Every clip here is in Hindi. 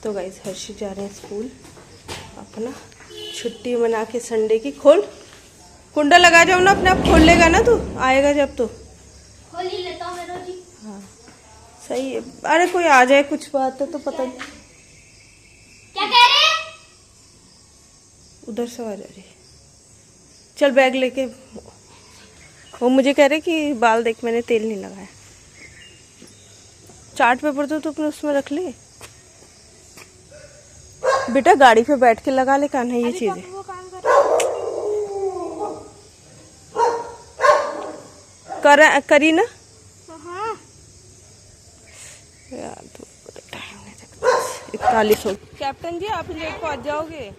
तो गाइस हर्षी जा रहे हैं स्कूल अपना छुट्टी मना के संडे की। खोल कुंडा लगा जाओ ना, अपने आप खोल लेगा ना, तू आएगा जब तो खोल ही लेता हूँ मैं रोजी। हाँ सही है। अरे कोई आ जाए कुछ बात है तो पता नहीं। क्या कह रहे हैं? उधर से आ जा रही। चल बैग लेके। वो मुझे कह रहे कि बाल देख मैंने तेल नहीं लगाया। चार्ट पेपर तो तू अपने उसमें रख ले बेटा, गाड़ी पे बैठ के लगा ले कान्हा ये चीजें। वो काम करी ना हाँ। यार तो टाइम नहीं लगता। 41 हो। कैप्टन जी आप लेट पहुंच जाओगे,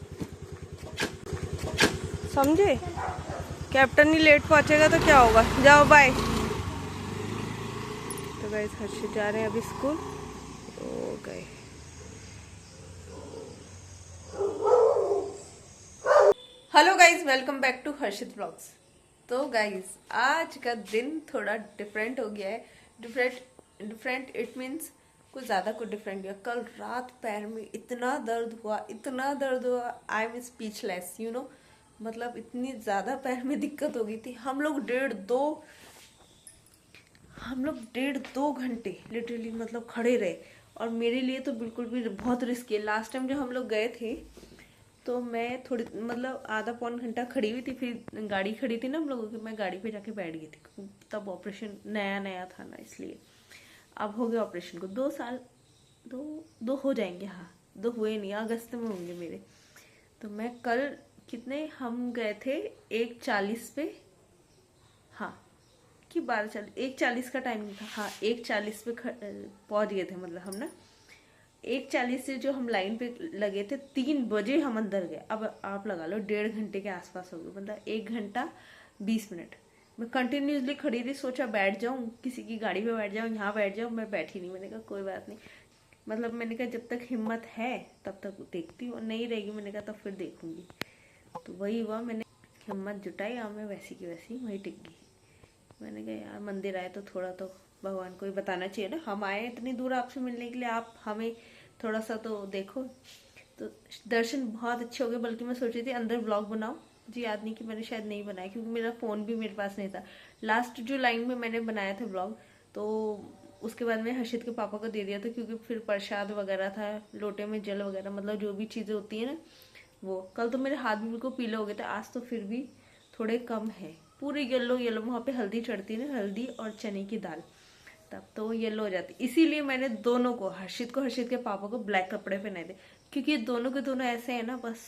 समझे? कैप्टन ही लेट पहुंचेगा तो क्या होगा। जाओ बाय। तो गाइस हर्षित जा रहे हैं अभी स्कूल। तो गए। Hello guys, welcome back to Harshit blogs. तो गाइस आज का दिन थोड़ा डिफरेंट हो गया है। डिफरेंट इट मीन्स कुछ ज़्यादा कुछ डिफरेंट गया। कल रात पैर में इतना दर्द हुआ, I am speechless you know. मतलब इतनी ज़्यादा पैर में दिक्कत हो गई थी। हम लोग डेढ़ दो घंटे लिटरली मतलब खड़े रहे। और मेरे लिए तो बिल्कुल भी बहुत रिस्की है। लास्ट टाइम जब हम लोग गए थे तो मैं थोड़ी मतलब आधा पौन घंटा खड़ी हुई थी, फिर गाड़ी खड़ी थी ना हम लोगों की, मैं गाड़ी पे जाके बैठ गई थी। तब ऑपरेशन नया था ना, इसलिए अब हो गया ऑपरेशन को 2 साल। दो हो जाएंगे। हाँ 2 हुए नहीं, अगस्त में होंगे मेरे। तो मैं कल कितने हम गए थे 1:40 पे, हाँ कि 12:40, 1:40 का टाइमिंग था। हाँ 1:40 पे पहुंच गए थे। मतलब हम ना 1:40 से जो हम लाइन पे लगे थे 3 बजे हम अंदर गए। अब आप लगा लो 1.5 घंटे के आसपास हो गए। मतलब 1 घंटा 20 मिनट मैं कंटिन्यूसली खड़ी रही। सोचा बैठ जाऊं, किसी की गाड़ी पे बैठ जाऊं, यहाँ बैठ जाऊं, मैं बैठी नहीं। मैंने कहा कोई बात नहीं। मतलब मैंने कहा जब तक हिम्मत है तब तक देखती हूँ, और नहीं रहेगी मैंने कहा तब फिर देखूंगी। तो वही हुआ, मैंने हिम्मत जुटाई और मैं वैसी की वैसी वहीं टिक गई। मैंने कहा यार मंदिर आए तो थोड़ा तो भगवान को ही बताना चाहिए ना। हम आए इतनी दूर आपसे मिलने के लिए, आप हमें थोड़ा सा तो देखो। तो दर्शन बहुत अच्छे हो गए। बल्कि मैं सोच रही थी अंदर ब्लॉग बनाऊं, मुझे याद नहीं कि मैंने शायद नहीं बनाया, क्योंकि मेरा फ़ोन भी मेरे पास नहीं था। लास्ट जो लाइन में मैंने बनाया था ब्लॉग, तो उसके बाद मैं हर्षित के पापा को दे दिया था, क्योंकि फिर प्रसाद वगैरह था, लोटे में जल वगैरह, मतलब जो भी चीज़ें होती है ना वो। कल तो मेरे हाथ भी बिल्कुल पीले हो गए थे, आज तो फिर भी थोड़े कम है। पूरे येलो वहाँ पे हल्दी चढ़ती है ना, हल्दी और चने की दाल, तब तो येलो हो जाती। इसीलिए मैंने दोनों को, हर्षित के पापा को ब्लैक कपड़े पहनाए थे, क्योंकि दोनों के दोनों ऐसे हैं ना, बस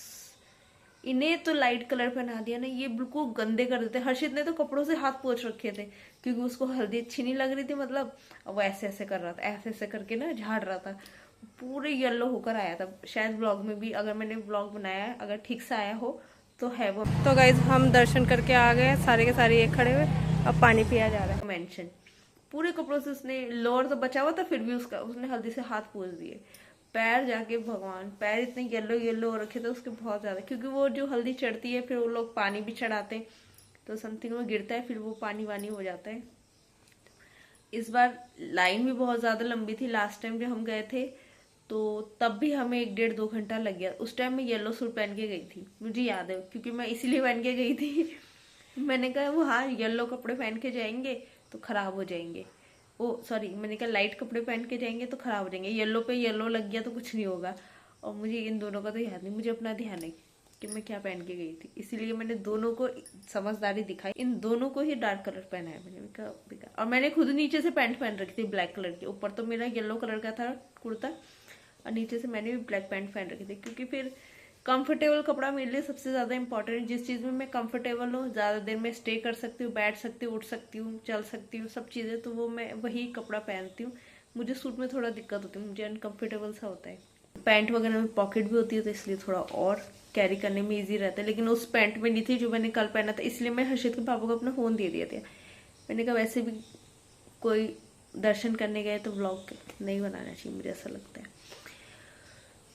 इन्हें तो लाइट कलर पहना दिया ना, ये बिल्कुल गंदे कर देते। हर्षित ने तो कपड़ों से हाथ पोंछ रखे थे, क्योंकि उसको हल्दी अच्छी नहीं लग रही थी। मतलब वो ऐसे ऐसे कर रहा था, ऐसे करके ना झाड़ रहा था, पूरे येलो होकर आया था। शायद ब्लॉग में भी, अगर मैंने ब्लॉग बनाया है, अगर ठीक से आया हो तो है वो। तो गाइज हम दर्शन करके आ गए, सारे के सारे एक खड़े हुए। अब पानी पिया जा रहा है। मेंशन पूरे कपड़ों से उसने, लोअर तो बचा हुआ था फिर भी उसने हल्दी से हाथ पोंछ दिए। पैर जाके भगवान, पैर इतने येलो हो रखे थे उसके बहुत ज्यादा, क्योंकि वो जो हल्दी चढ़ती है फिर वो लोग पानी भी चढ़ाते हैं, तो समथिंग वो गिरता है, फिर वो पानी वानी हो जाता है। इस बार लाइन भी बहुत ज्यादा लंबी थी। लास्ट टाइम जब हम गए थे तो तब भी हमें 1.5-2 घंटा लग गया। उस टाइम मैं येलो सूट पहन के गई थी, मुझे याद है, क्योंकि मैं इसीलिए पहन के गई थी। मैंने कहा वो हाँ येलो कपड़े पहन के जाएंगे तो खराब हो जाएंगे। ओ सॉरी, मैंने कहा लाइट कपड़े पहन के जाएंगे तो खराब हो जाएंगे, येलो पे येलो लग गया तो कुछ नहीं होगा। और मुझे इन दोनों का तो याद नहीं, मुझे अपना ध्यान है कि मैं क्या पहन के गई थी, इसीलिए मैंने दोनों को समझदारी दिखाई। इन दोनों को ही डार्क कलर पहना है मैंने कहा बेकार। और मैंने खुद नीचे से पैंट पहन रखी थी ब्लैक कलर की, ऊपर तो मेरा येलो कलर का था कुर्ता, और नीचे से मैंने भी ब्लैक पैंट पहन रखी थी, क्योंकि फिर कंफर्टेबल कपड़ा मेरे लिए सबसे ज्यादा इंपॉर्टेंट है। जिस चीज में मैं कंफर्टेबल हूँ, ज्यादा देर में स्टे कर सकती हूँ, बैठ सकती हूँ, उठ सकती हूँ, चल सकती हूँ, सब चीजें, तो वो मैं वही कपड़ा पहनती हूँ। मुझे सूट में थोड़ा दिक्कत होती है, मुझे अनकंफर्टेबल सा होता है। पैंट वगैरह में पॉकेट भी होती है, तो इसलिए थोड़ा और कैरी करने में इजी रहता है। लेकिन उस पैंट में नहीं थी जो मैंने कल पहना था, इसलिए मैं हर्षित के पापा को अपना फोन दे दिया था। मैंने कहा वैसे भी कोई दर्शन करने गए तो व्लॉग नहीं बनाना चाहिए, मुझे ऐसा लगता है।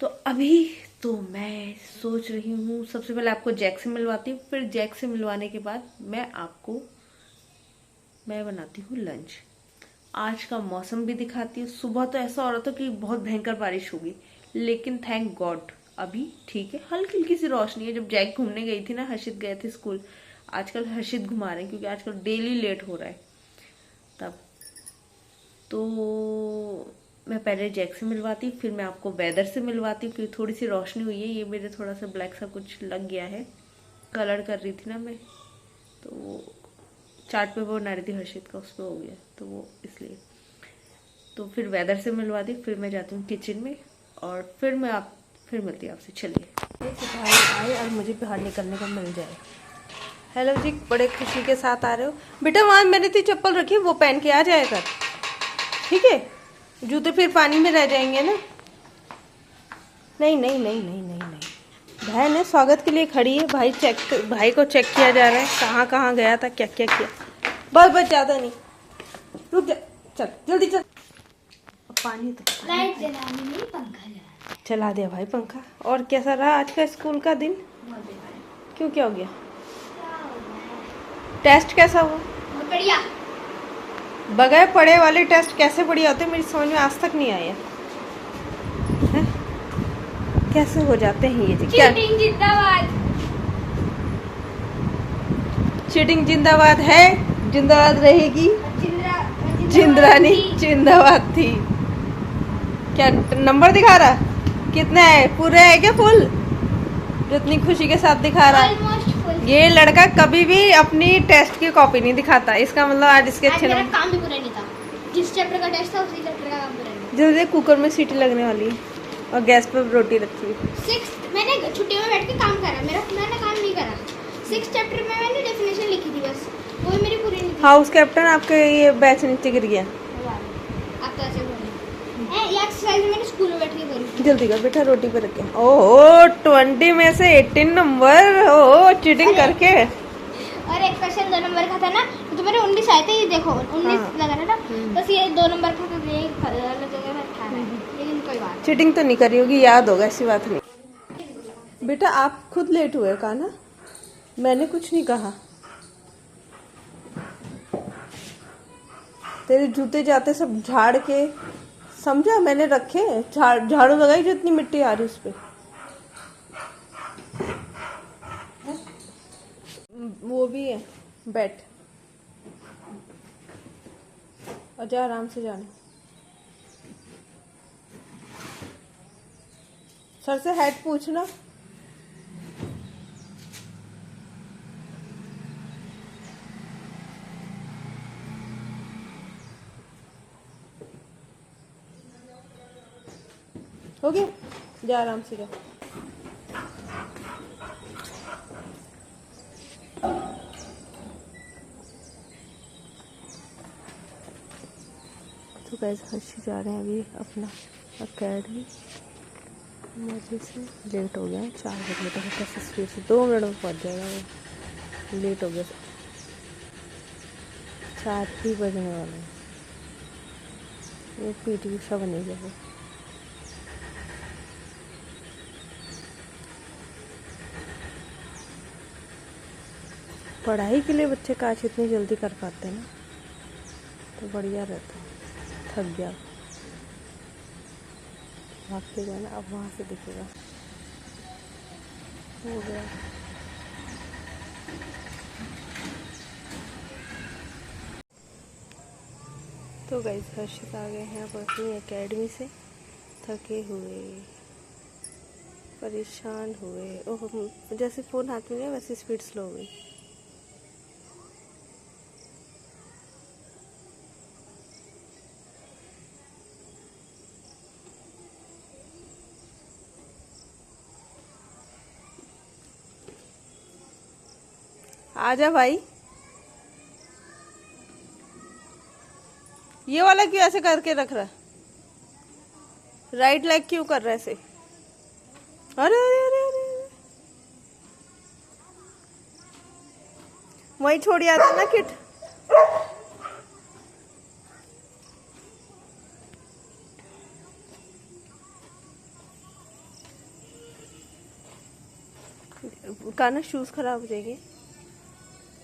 तो अभी तो मैं सोच रही हूँ सबसे पहले आपको जैक से मिलवाती हूँ, फिर जैक से मिलवाने के बाद मैं बनाती हूँ लंच। आज का मौसम भी दिखाती हूँ। सुबह तो ऐसा हो रहा था कि बहुत भयंकर बारिश होगी, लेकिन थैंक गॉड अभी ठीक है, हल्की हल्की सी रोशनी है। जब जैक घूमने गई थी ना, हर्षित गए थे स्कूल, आजकल हर्षित घुमा रहे हैं क्योंकि आजकल डेली लेट हो रहा है। तब तो मैं पहले जैक से मिलवाती, फिर मैं आपको वेदर से मिलवाती, फिर थोड़ी सी रोशनी हुई है। ये मेरे थोड़ा सा ब्लैक सा कुछ लग गया है, कलर कर रही थी ना मैं, तो वो चार्ट पेपर बना रही थी हर्षित का, उस पर हो गया, तो वो इसलिए। तो फिर वेदर से मिलवा दी, फिर मैं जाती हूँ किचन में और फिर मिलती हूँ आपसे। चलिए, भाई आए और मुझे बाहर निकलने का मिल जाए। हेलो जी, बड़े खुशी के साथ आ रहे हो बेटा? वहाँ मैंने तो चप्पल रखी, वो पहन के आ जाएगा, ठीक है? जूते फिर पानी में रह जाएंगे ना। नहीं नहीं नहीं नहीं नहीं नहीं, बहन है, स्वागत के लिए खड़ी है। भाई को चेक किया जा रहा है, कहाँ कहाँ गया था, क्या क्या किया। बस ज़्यादा नहीं, रुक जा, चल जल्दी चल। पानी तो लाइट जलानी नहीं, पंखा जलाना। चला दिया भाई पंखा। और कैसा रहा आज का स्कूल का दिन? क्यों, क्या हो गया? टेस्ट कैसा हुआ? बहुत बढ़िया। बगैर पढ़े वाले टेस्ट कैसे बढ़िया होते, मेरी समझ में आज तक नहीं आया है? कैसे हो जाते हैं ये? क्या चीटिंग जिंदाबाद। चीटिंग जिंदाबाद है, जिंदाबाद रहेगी। जिंदरानी जिंदाबाद थी। क्या नंबर दिखा रहा? कितना है? पूरे है क्या फुल? जो इतनी खुशी के साथ दिखा रहा है। ये लड़का कभी भी अपनी टेस्ट की कॉपी नहीं दिखाता, इसका मतलब आज इसके अच्छे नंबर। काम भी पूरा नहीं था, जिस चैप्टर का टेस्ट था उसी चैप्टर का काम पूरा नहीं था। जल्दी कुकर में सीटी लगने वाली है और गैस पर रोटी रखी हुई। 6 मैंने छुट्टियों में बैठ के काम करा, मैंने काम नहीं करा। 6 चैप्टर में मैंने डेफिनेशन लिखी थी बस, वो मेरी पूरी नहीं थी। हाउस कैप्टन आपके ये बैच नीचे गिर गया। आप तो ऐसे बोल रहे हैं। ये एक्सरसाइज मैंने स्कूल में बैठ के करी। जल्दी कर बेटा, रोटी पे रखे। ओहो 20 में से 18 नंबर, ओहो चीटिंग करके। और एक क्वेश्चन 2 नंबर का था ना, तो मेरे 19 आए थे, ये देखो 19 लगा था ना, बस ये 2 नंबर का था, ये अलग जगह में था, लेकिन कोई बात। चीटिंग तो नहीं करी होगी, याद होगा, ऐसी बात नहीं। बेटा आप खुद लेट हुए का ना, मैंने कुछ नहीं कहा। तेरे जूते जाते सब झाड़ के, समझा, मैंने रखे, झाड़ू लगाई जो इतनी मिट्टी आ रही उस पे। वो भी है, बैठ और जा, आराम से जाना। सर से हेड पूछना। हो गया, जा आराम से जा। तो गाइस हर्षी जा रहे हैं अभी अपना अकेडमी। मजे से लेट हो गया है, 4 बजे तक कैसे स्पीड से 2 मिनट में पहुंच जाएगा वो। लेट हो गया, 4 ही बजने वाले हैं। ये पीटी रिक्शा बनेगा वो। पढ़ाई के लिए बच्चे काश इतनी जल्दी कर पाते ना, तो बढ़िया रहता। थक गया, भाग के जाना, अब वहाँ से दिखेगा। हो गया। तो गाइस हर्षित आ गए हैं अब अपनी एकेडमी से, थके हुए, परेशान हुए। ओह, जैसे फ़ोन हाथ में गया वैसे स्पीड स्लो हो गई। आजा भाई। ये वाला क्यों ऐसे करके रख रहा? राइट लेग क्यों कर रहा है ऐसे? अरे अरे अरे अरे, वही छोड़ आता ना किट। काना शूज खराब हो जाएंगे,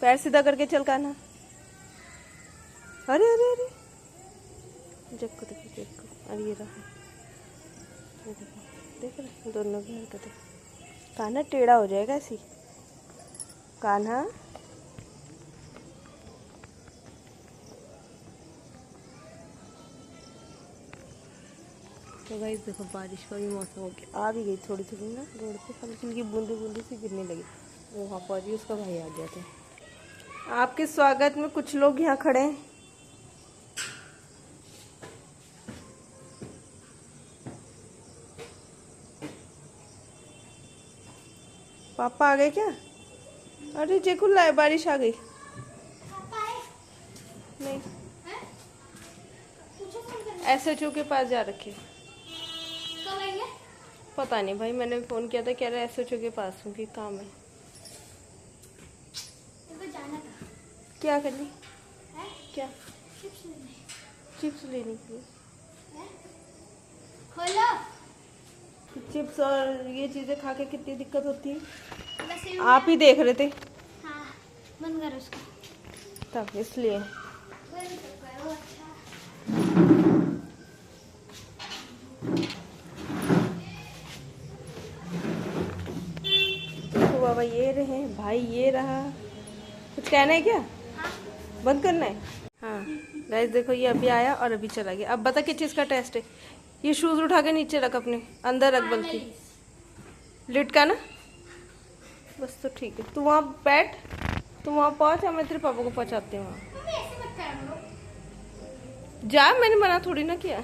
पैर सीधा करके चल काना। अरे अरे अरे, जग को देखो, जग को। अरे ये रहा, ये देखो। देख रहे दोनों की हरकतें। कान्हा टेढ़ा हो जाएगा ऐसी। कान्हा तो गाइस देखो बारिश का भी मौसम हो गया, आ भी गई थोड़ी थोड़ी ना रोड पे, हल्की हल्की बूंदी बूंदी सी गिरने लगी। वो वहाँ पर भी उसका भाई आ गया था। आपके स्वागत में कुछ लोग यहाँ खड़े हैं। पापा आ गए क्या? अरे जेकू लाए, बारिश आ गई। नहीं, SHO के पास जा रखे। पता नहीं भाई, मैंने फोन किया था, कह रहा है SHO के पास हूँ कि काम है। जाना था। क्या करनी? क्या? चिप्स लेने। चिप्स लेने के लिए। खोलो। चिप्स और ये चीजें खा के कितनी दिक्कत होती है, वैसे आप ही देख रहे थे। हाँ, बंद करो उसको। तब इसलिए बंद करो। अच्छा तो बाबा ये रहे, भाई ये रहा। कुछ कहना है क्या? हाँ। बंद करना है? हाँ गाइस देखो, ये अभी आया और अभी चला गया। अब बता किस चीज़ का टेस्ट है। ये शूज उठा के नीचे रख, अपने अंदर रख, बल्कि लिट का ना। बस तो ठीक है, तू वहाँ बैठ, तू वहाँ पहुँच, मैं तेरे पापा को पहुँचाते हैं वहाँ। मम्मी ऐसे मत करो। जा, मैंने मना थोड़ी ना किया।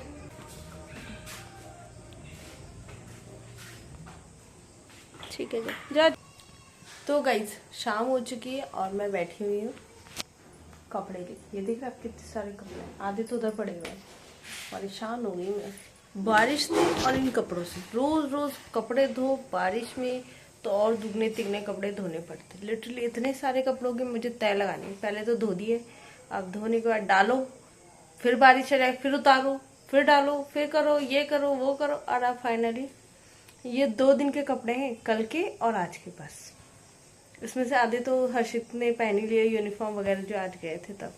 ठीक है जा। तो गाइस शाम हो चुकी है और मैं बैठी हुई हूँ कपड़े के। ये देख रहे आप कितने सारे कपड़े हैं, आधे तो उधर पड़े हुए हैं। परेशान हो गई मैं बारिश से और इन कपड़ों से। रोज रोज कपड़े धो बारिश में तो और दुगने तिगने कपड़े धोने पड़ते। लिटरली इतने सारे कपड़ों के मुझे तय लगाने। पहले तो धो दिए, अब धोने के बाद डालो, फिर बारिश आ जाए, फिर उतारो, फिर डालो, फिर करो, ये करो वो करो। और अब फाइनली ये 2 दिन के कपड़े हैं, कल के और आज के। बस इसमें से आधे तो हर्षित ने पहन ही लिए, यूनिफॉर्म वगैरह जो आज गए थे तब।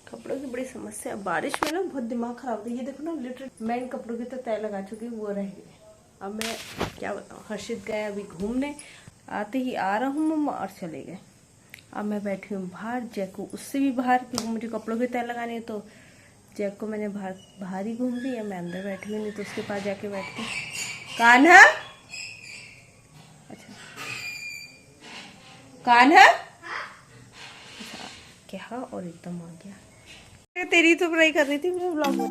कपड़ों की बड़ी समस्या है बारिश में ना, बहुत दिमाग खराब था। ये देखो ना, लिटरली मैं इन कपड़ों की तो तय लगा चुकी हूँ, वो रह गए। अब मैं क्या बताऊँ, हर्षित गए अभी घूमने, आते ही आ रहा हूँ मम्मा और चले गए। अब मैं बैठी हूँ बाहर, जैक को उससे भी बाहर, क्योंकि मुझे कपड़ों की तय लगानी है। तो जैक को मैंने बाहर ही घूम रही है, मैं अंदर बैठी हूँ, नहीं तो उसके पास जाके बैठती। कान्हा, अच्छा कान्हा, अच्छा क्या और एकदम आ गया। तेरी तो पढ़ाई कर रही थी मेरे ब्लॉग में।